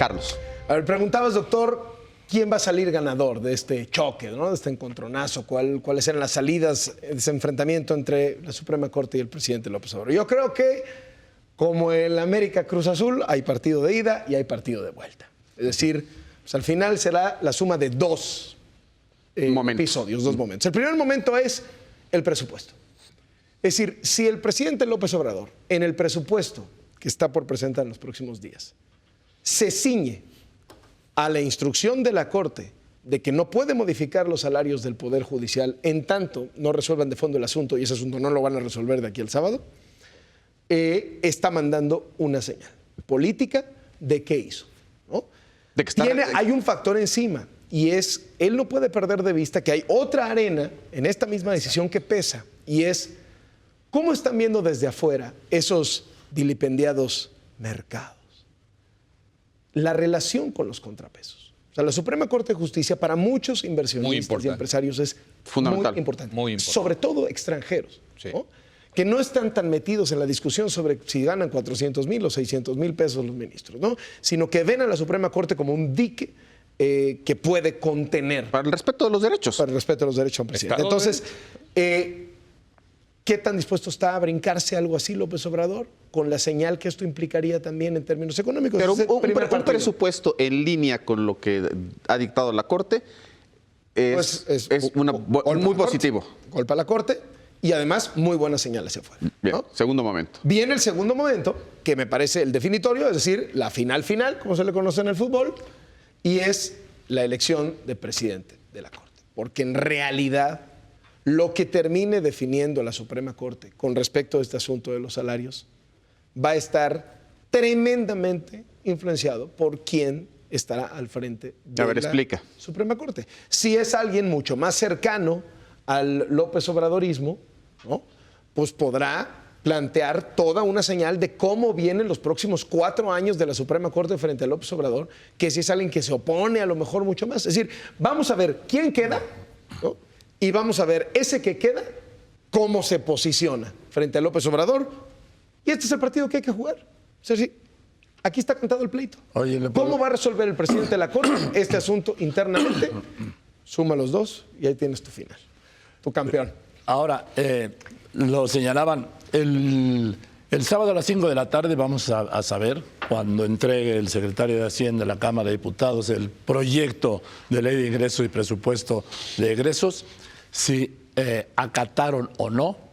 Carlos. A ver, preguntabas, doctor, ¿quién va a salir ganador de este choque, ¿no? De este encontronazo? ¿Cuáles eran las salidas de ese enfrentamiento entre la Suprema Corte y el presidente López Obrador? Yo creo que, como el América Cruz Azul, hay partido de ida y hay partido de vuelta. Es decir, pues al final será la suma de dos episodios, dos momentos. El primer momento es el presupuesto. Es decir, si el presidente López Obrador, en el presupuesto que está por presentar en los próximos días, se ciñe a la instrucción de la Corte de que no puede modificar los salarios del Poder Judicial en tanto no resuelvan de fondo el asunto, y ese asunto no lo van a resolver de aquí al sábado, está mandando una señal política de qué hizo, ¿no? De que está... Hay un factor encima, y es, él no puede perder de vista que hay otra arena en esta misma decisión que pesa, y es cómo están viendo desde afuera esos vilipendiados mercados. La relación con los contrapesos. O sea, la Suprema Corte de Justicia para muchos inversionistas y empresarios es fundamental, muy importante. Muy importante. Sobre todo extranjeros, Sí. ¿no? Que no están tan metidos en la discusión sobre si ganan 400,000 o 600,000 pesos los ministros, ¿no? Sino que ven a la Suprema Corte como un dique que puede contener. Para el respeto de los derechos. Para el respeto de los derechos a un presidente. Entonces, ¿qué tan dispuesto está a brincarse algo así López Obrador? Con la señal que esto implicaría también en términos económicos. Pero Ese es el un primer partido. presupuesto en línea con lo que ha dictado la Corte es, Pues muy positivo. Golpe a la Corte y además muy buena señal hacia afuera. Bien, ¿no? segundo momento. Viene el segundo momento, que me parece el definitorio, es decir, la final, como se le conoce en el fútbol, y es la elección de presidente de la Corte. Porque en realidad, lo que termine definiendo la Suprema Corte con respecto a este asunto de los salarios va a estar tremendamente influenciado por quién estará al frente de explica. Suprema Corte. Si es alguien mucho más cercano al López Obradorismo, ¿no? Pues podrá plantear toda una señal de cómo vienen los próximos 4 años de la Suprema Corte frente a López Obrador, que si es alguien que se opone a lo mejor mucho más. Es decir, vamos a ver quién queda, ¿no? Y vamos a ver ese que queda, cómo se posiciona frente a López Obrador. Y este es el partido que hay que jugar. O sea, sí, aquí está cantado el pleito. Oye, ¿Cómo va a resolver el presidente de la Corte este asunto internamente? Suma los dos y ahí tienes tu final. Tu campeón. Ahora, lo señalaban, el sábado a las 5 de la tarde vamos a saber, cuando entregue el secretario de Hacienda de la Cámara de Diputados el proyecto de ley de ingresos y presupuesto de egresos, si acataron o no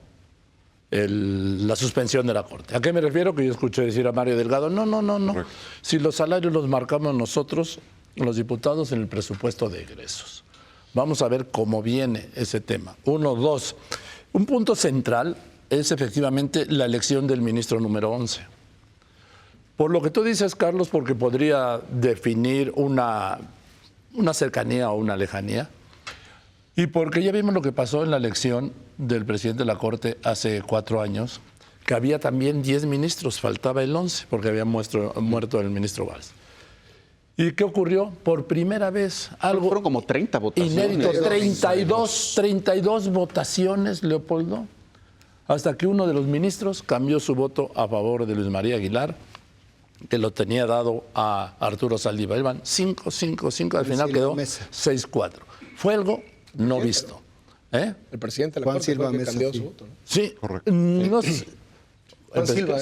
la suspensión de la Corte. ¿A qué me refiero? Que yo escuché decir a Mario Delgado, no. Correcto. Si los salarios los marcamos nosotros, los diputados, en el presupuesto de egresos. Vamos a ver cómo viene ese tema. 1, 2. Un punto central es efectivamente la elección del ministro número 11. Por lo que tú dices, Carlos, porque podría definir una cercanía o una lejanía, y porque ya vimos lo que pasó en la elección del presidente de la Corte hace 4 años, que había también 10 ministros, faltaba el 11, porque había muerto el ministro Valls. ¿Y qué ocurrió? Por primera vez, algo Fueron como 30 votaciones. inédito, 32 votaciones, Leopoldo, hasta que uno de los ministros cambió su voto a favor de Luis María Aguilar, que lo tenía dado a Arturo Saldívar. Iban 5, al final quedó 6-4. Fue algo no visto. El presidente de la Corte fue el que cambió su voto, ¿no? Sí, correcto. No, Juan Silva,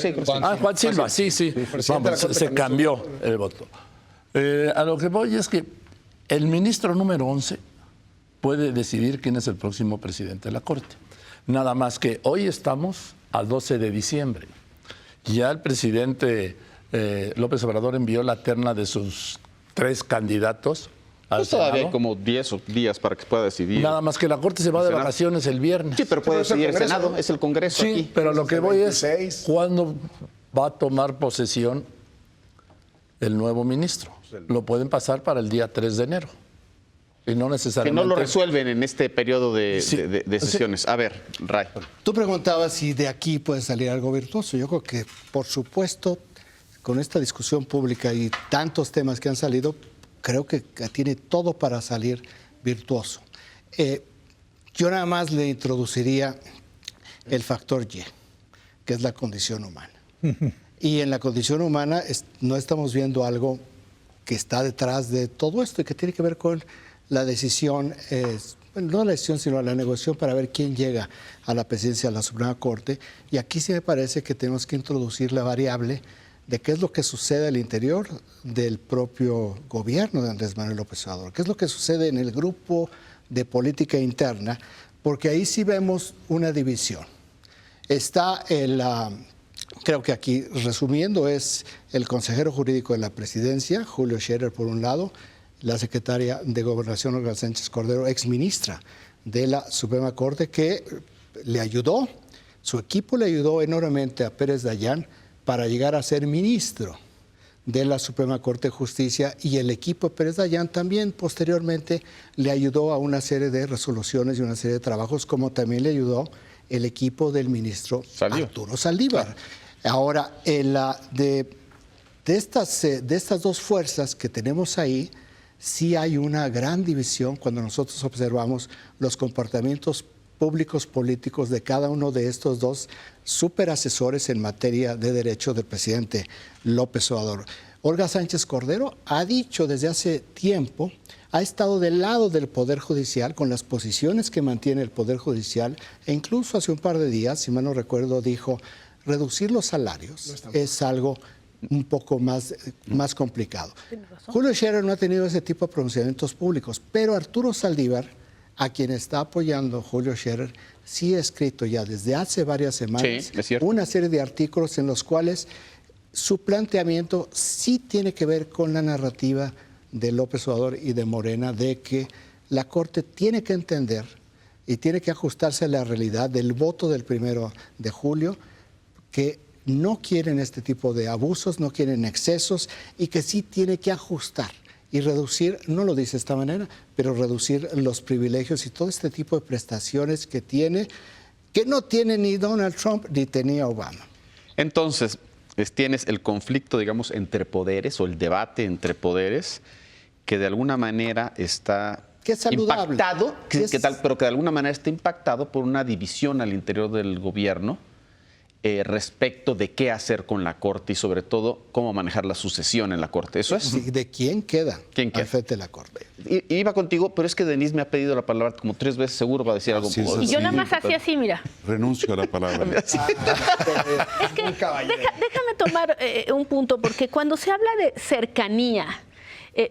Juan Silva, sí. Vamos, se cambió el voto. A lo que voy es que el ministro número 11 puede decidir quién es el próximo presidente de la Corte. Nada más que hoy estamos a 12 de diciembre. Ya el presidente López Obrador envió la terna de sus 3 candidatos al Pues todavía Senado. hay como 10 días para que pueda decidir. Nada más que la Corte se va de vacaciones el viernes. Sí, pero puede Pero es el decidir el Congreso, Senado, ¿no? es el Congreso Sí, aquí. pero lo que voy es, 26. ¿cuándo va a tomar posesión el nuevo ministro? Lo pueden pasar para el día 3 de enero. Y no Que necesariamente... no lo resuelven en este periodo de Sí. sesiones. A ver, Ray. Tú preguntabas si de aquí puede salir algo virtuoso. Yo creo que, por supuesto, con esta discusión pública y tantos temas que han salido, creo que tiene todo para salir virtuoso. Yo nada más le introduciría el factor Y, que es la condición humana. Y en la condición humana no estamos viendo algo que está detrás de todo esto y que tiene que ver con la decisión, bueno, no la decisión, sino la negociación para ver quién llega a la presidencia de la Suprema Corte. Y aquí sí me parece que tenemos que introducir la variable de qué es lo que sucede al interior del propio gobierno de Andrés Manuel López Obrador, qué es lo que sucede en el grupo de política interna, porque ahí sí vemos una división. Está creo que aquí, resumiendo, es el consejero jurídico de la presidencia, Julio Scherer, por un lado, la secretaria de Gobernación, Olga Sánchez Cordero, exministra de la Suprema Corte, que le ayudó, su equipo le ayudó enormemente a Pérez Dayán para llegar a ser ministro de la Suprema Corte de Justicia, y el equipo de Pérez Dayán también posteriormente le ayudó a una serie de resoluciones y una serie de trabajos, como también le ayudó el equipo del ministro Arturo Saldívar. Ahora, de estas dos fuerzas que tenemos ahí, sí hay una gran división cuando nosotros observamos los comportamientos públicos políticos de cada uno de estos dos superasesores en materia de derecho del presidente López Obrador. Olga Sánchez Cordero ha dicho desde hace tiempo, ha estado del lado del Poder Judicial con las posiciones que mantiene el Poder Judicial, e incluso hace un par de días, si mal no recuerdo, dijo, reducir los salarios es algo un poco más complicado. Julio Scherer no ha tenido ese tipo de pronunciamientos públicos, pero Arturo Saldívar, a quien está apoyando Julio Scherer, sí ha escrito ya desde hace varias semanas una serie de artículos en los cuales su planteamiento sí tiene que ver con la narrativa de López Obrador y de Morena, de que la Corte tiene que entender y tiene que ajustarse a la realidad del voto del 1 de julio, que no quieren este tipo de abusos, no quieren excesos, y que sí tiene que ajustar y reducir, no lo dice de esta manera, pero reducir los privilegios y todo este tipo de prestaciones que no tiene ni Donald Trump ni tenía Obama. Entonces, tienes el conflicto, digamos, entre poderes, o el debate entre poderes, que de alguna manera está impactado, pero que de alguna manera está impactado por una división al interior del gobierno respecto de qué hacer con la Corte y sobre todo cómo manejar la sucesión en la Corte. ¿Eso es? Sí, ¿de quién queda al frente de la Corte? Iba contigo, pero es que Denise me ha pedido la palabra como 3 veces, seguro va a decir algo. Sí, Y yo nada más hacía así, mira. Renuncio a la palabra. Es que déjame tomar un punto, porque cuando se habla de cercanía,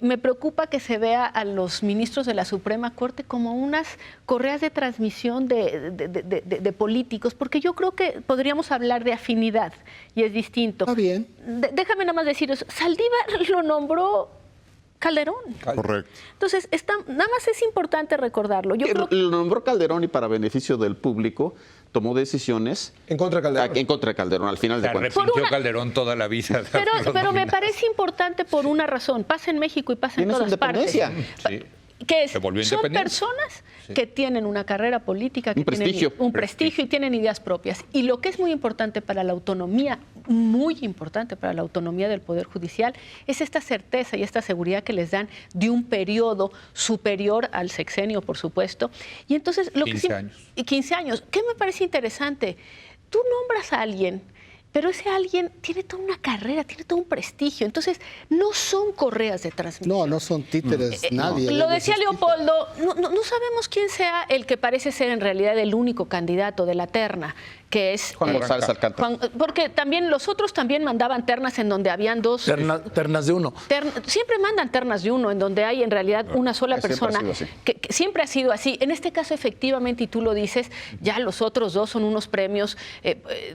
me preocupa que se vea a los ministros de la Suprema Corte como unas correas de transmisión de políticos, porque yo creo que podríamos hablar de afinidad y es distinto. Está bien. Déjame nada más decir eso. Saldívar lo nombró Calderón. Correcto. Entonces, nada más es importante recordarlo. Yo creo que Lo nombró Calderón y para beneficio del público tomó decisiones En contra de Calderón. en contra de Calderón, al final Se de cuentas. arrepintió Calderón toda la vida. de Pero haberlos me nominado. parece importante por una razón. Pasa en México y pasa en Tiene su todas partes. independencia. Sí. Que Se volvió son independiente. personas que tienen una carrera política, que Un prestigio. tienen un prestigio y tienen ideas propias. Y lo que es muy importante para la autonomía, muy importante para la autonomía del Poder Judicial, es esta certeza y esta seguridad que les dan de un periodo superior al sexenio, por supuesto. Y entonces, 15 años. Y 15 años. ¿Qué me parece interesante? Tú nombras a alguien, pero ese alguien tiene toda una carrera, tiene todo un prestigio. Entonces, no son correas de transmisión. No son títeres, nadie. Lo de decía esos Leopoldo, no sabemos quién sea el que parece ser en realidad el único candidato de la terna, que es Juan González Alcántara. porque también los otros también mandaban ternas en donde habían dos. Ternas de uno. Siempre mandan ternas de uno, en donde hay en realidad una sola Siempre ha persona. sido así. Que siempre ha sido así. En este caso, efectivamente, y tú lo dices, ya los otros dos son unos premios,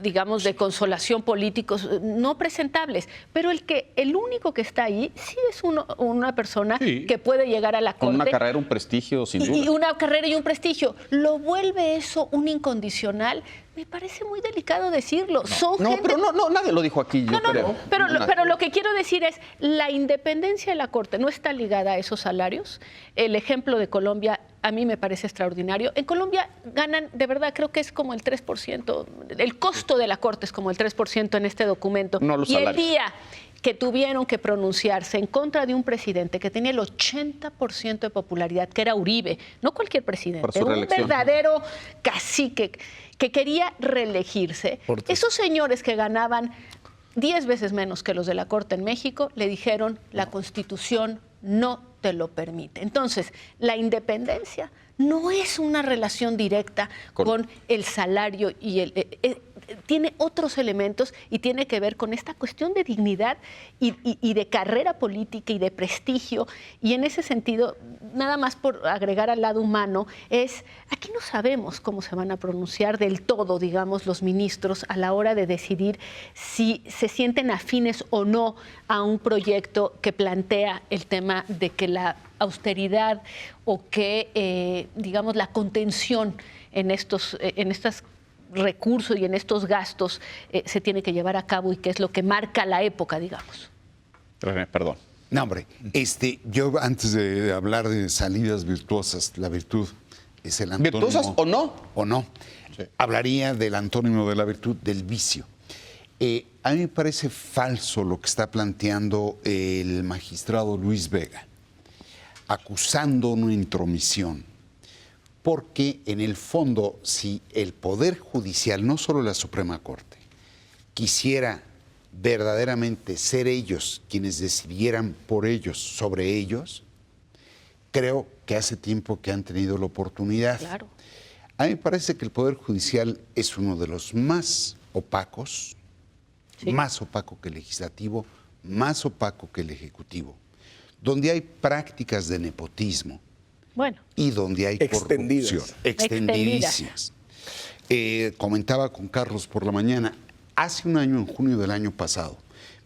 digamos, de consolación políticos no presentables. Pero el único que está ahí sí es una persona que puede llegar a la Corte. Con una carrera, un prestigio, sin duda. Y una carrera y un prestigio. ¿Lo vuelve eso un incondicional? Me parece muy delicado decirlo. Pero nadie lo dijo aquí, yo creo. Pero lo que quiero decir es, la independencia de la Corte no está ligada a esos salarios. El ejemplo de Colombia a mí me parece extraordinario. En Colombia ganan, de verdad, creo que es como el 3%. El costo de la Corte es como el 3% en este documento. No los y el salarios. día que tuvieron que pronunciarse en contra de un presidente que tenía el 80% de popularidad, que era Uribe, no cualquier Por presidente, su un reelección. verdadero cacique que quería reelegirse, esos señores que ganaban 10 veces menos que los de la Corte en México, le dijeron la Constitución no te lo permite. Entonces, la independencia no es una relación directa con el salario y tiene otros elementos y tiene que ver con esta cuestión de dignidad y de carrera política y de prestigio. Y en ese sentido, nada más por agregar al lado humano, aquí no sabemos cómo se van a pronunciar del todo, digamos, los ministros a la hora de decidir si se sienten afines o no a un proyecto que plantea el tema de que la austeridad o que, digamos, la contención en estos recursos y en estos gastos se tiene que llevar a cabo y que es lo que marca la época, digamos. Perdón. No, hombre, yo antes de hablar de salidas virtuosas, la virtud es el antónimo. ¿Virtuosas o no? O no. Sí. Hablaría del antónimo de la virtud, del vicio. A mí me parece falso lo que está planteando el magistrado Luis Vega, acusando una intromisión. Porque en el fondo, si el Poder Judicial, no solo la Suprema Corte, quisiera verdaderamente ser ellos quienes decidieran por ellos, sobre ellos, creo que hace tiempo que han tenido la oportunidad. Claro. A mí me parece que el Poder Judicial es uno de los más opacos, sí, más opaco que el Legislativo, más opaco que el Ejecutivo, donde hay prácticas de nepotismo. Bueno. Y donde hay corrupción, extendidísimas. Comentaba con Carlos por la mañana, hace un año, en junio del año pasado,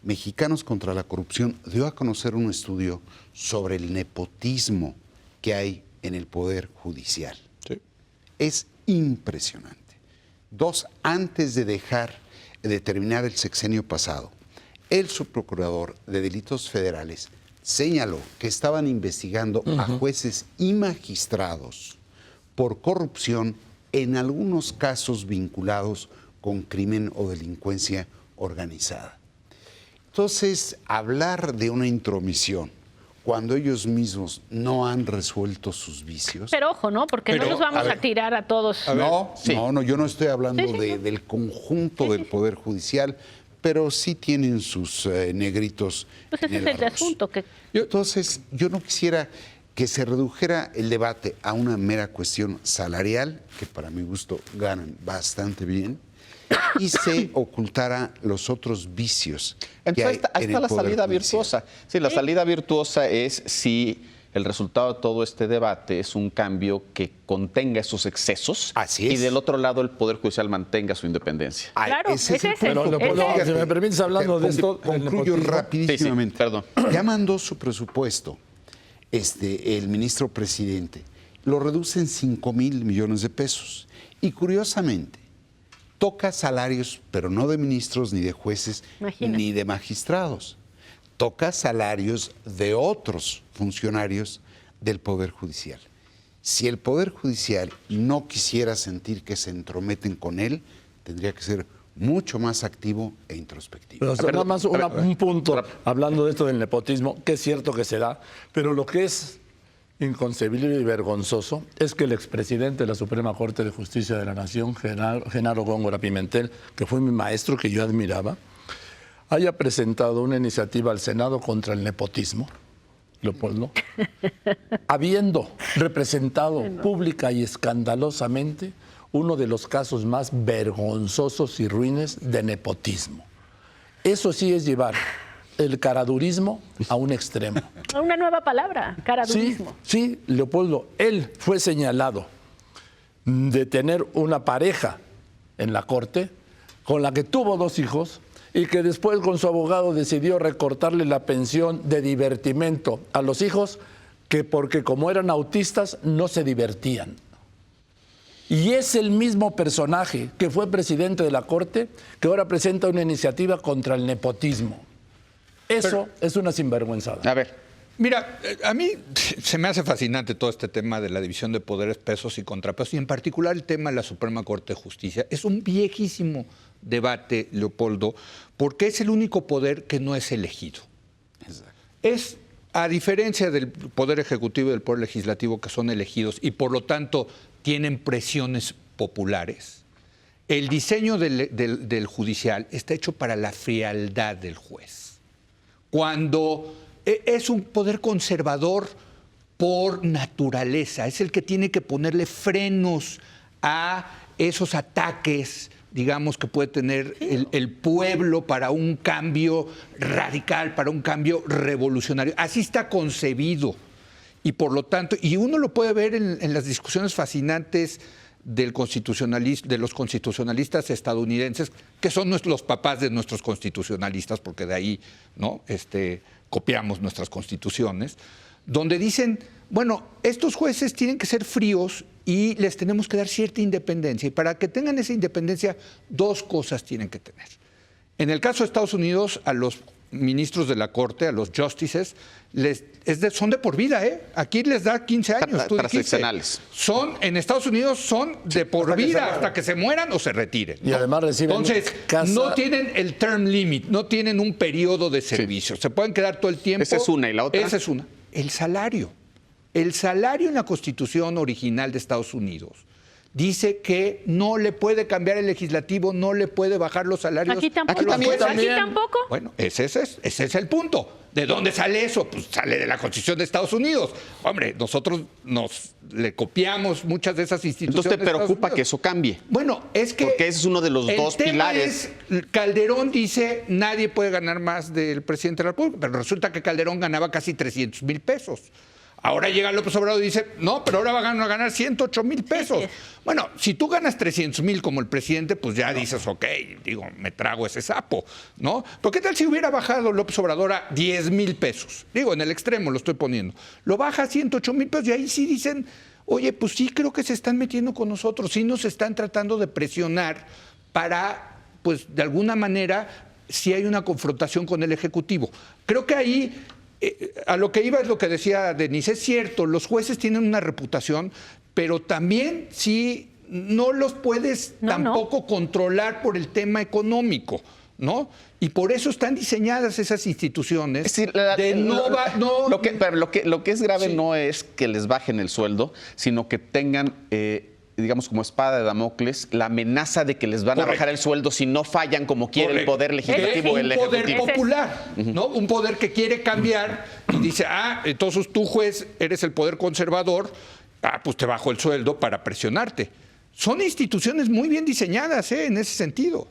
Mexicanos contra la Corrupción dio a conocer un estudio sobre el nepotismo que hay en el Poder Judicial. Sí. Es impresionante. Antes de terminar el sexenio pasado, el subprocurador de Delitos Federales señaló que estaban investigando a jueces y magistrados por corrupción, en algunos casos vinculados con crimen o delincuencia organizada. Entonces, hablar de una intromisión cuando ellos mismos no han resuelto sus vicios... Pero ojo, ¿no? Porque no los vamos a tirar a todos. No, yo no estoy hablando del conjunto del Poder Judicial, pero sí tienen sus negritos. Pues ese es el asunto. Entonces, yo no quisiera que se redujera el debate a una mera cuestión salarial, que para mi gusto ganan bastante bien, y se ocultara los otros vicios. Entonces, ahí está la salida virtuosa. Sí, la salida virtuosa es si el resultado de todo este debate es un cambio que contenga esos excesos. Así es. Y del otro lado el Poder Judicial mantenga su independencia. Claro, ese es el punto. Si me permites, hablando de esto... Concluyo rapidísimamente. Sí, perdón. Ya mandó su presupuesto el ministro presidente. Lo reduce en 5,000 millones de pesos. Y curiosamente, toca salarios, pero no de ministros, ni de jueces, ni de magistrados. Toca salarios de otros funcionarios del Poder Judicial. Si el Poder Judicial no quisiera sentir que se entrometen con él, tendría que ser mucho más activo e introspectivo. Pero nada más un punto, hablando de esto del nepotismo, que es cierto que se da, pero lo que es inconcebible y vergonzoso es que el expresidente de la Suprema Corte de Justicia de la Nación, Genaro Góngora Pimentel, que fue mi maestro, que yo admiraba, haya presentado una iniciativa al Senado contra el nepotismo, Leopoldo, habiendo representado pública y escandalosamente uno de los casos más vergonzosos y ruines de nepotismo. Eso sí es llevar el caradurismo a un extremo. Una nueva palabra, caradurismo. Sí, Leopoldo, él fue señalado de tener una pareja en la Corte con la que tuvo 2 hijos y que después con su abogado decidió recortarle la pensión de divertimento a los hijos, que porque como eran autistas no se divertían. Y es el mismo personaje que fue presidente de la Corte que ahora presenta una iniciativa contra el nepotismo. Eso es una sinvergüenzada. A ver. Mira, a mí se me hace fascinante todo este tema de la división de poderes, pesos y contrapesos, y en particular el tema de la Suprema Corte de Justicia. Es un viejísimo debate, Leopoldo, porque es el único poder que no es elegido. Exacto. Es, a diferencia del Poder Ejecutivo y del Poder Legislativo, que son elegidos y por lo tanto tienen presiones populares, el diseño del judicial está hecho para la frialdad del juez. Cuando es un poder conservador por naturaleza, es el que tiene que ponerle frenos a esos ataques, digamos, que puede tener el pueblo para un cambio radical, para un cambio revolucionario. Así está concebido. Y por lo tanto, y uno lo puede ver en las discusiones fascinantes de los constitucionalistas estadounidenses, que son los papás de nuestros constitucionalistas, porque de ahí, ¿no?, copiamos nuestras constituciones, donde dicen, bueno, estos jueces tienen que ser fríos y les tenemos que dar cierta independencia. Y para que tengan esa independencia, dos cosas tienen que tener. En el caso de Estados Unidos, a los ministros de la Corte, a los justices, son de por vida, ¿eh? Aquí les da 15 años. Transaccionales. En Estados Unidos son de por vida, hasta que se mueran o se retiren. Y además reciben Entonces, no tienen el term limit, no tienen un periodo de servicio. Se pueden quedar todo el tiempo. Esa es una, ¿y la otra? Esa es una. El salario. El salario en la Constitución original de Estados Unidos dice que no le puede cambiar el legislativo, no le puede bajar los salarios. Aquí tampoco. Aquí tampoco. Bueno, ese es el punto. ¿De dónde sale eso? Pues sale de la Constitución de Estados Unidos. Hombre, nosotros le copiamos muchas de esas instituciones. Entonces te preocupa que eso cambie. Bueno, es que... Porque ese es uno de los dos pilares. Calderón dice, nadie puede ganar más del presidente de la República, pero resulta que Calderón ganaba casi 300,000 pesos. Ahora llega López Obrador y dice, no, pero ahora van a ganar 108,000 pesos. Bueno, si tú ganas 300,000 como el presidente, pues ya dices, ok, digo, me trago ese sapo, ¿no? Pero ¿qué tal si hubiera bajado López Obrador a 10,000 pesos? Digo, en el extremo lo estoy poniendo. Lo baja a 108,000 pesos y ahí sí dicen, oye, pues sí creo que se están metiendo con nosotros, sí nos están tratando de presionar para, pues de alguna manera, si hay una confrontación con el Ejecutivo. Creo que ahí... a lo que iba es lo que decía Denise, es cierto, los jueces tienen una reputación, pero también sí no los puedes tampoco controlar por el tema económico, ¿no? Y por eso están diseñadas esas instituciones. Sí, lo que es grave no es que les bajen el sueldo, sino que tengan... digamos, como espada de Damocles, la amenaza de que les van a bajar el sueldo si no fallan como quiere el poder legislativo o el ejecutivo. Un poder popular, ¿no? Un poder que quiere cambiar y dice, entonces tú, juez, eres el poder conservador, pues te bajo el sueldo para presionarte. Son instituciones muy bien diseñadas, en ese sentido.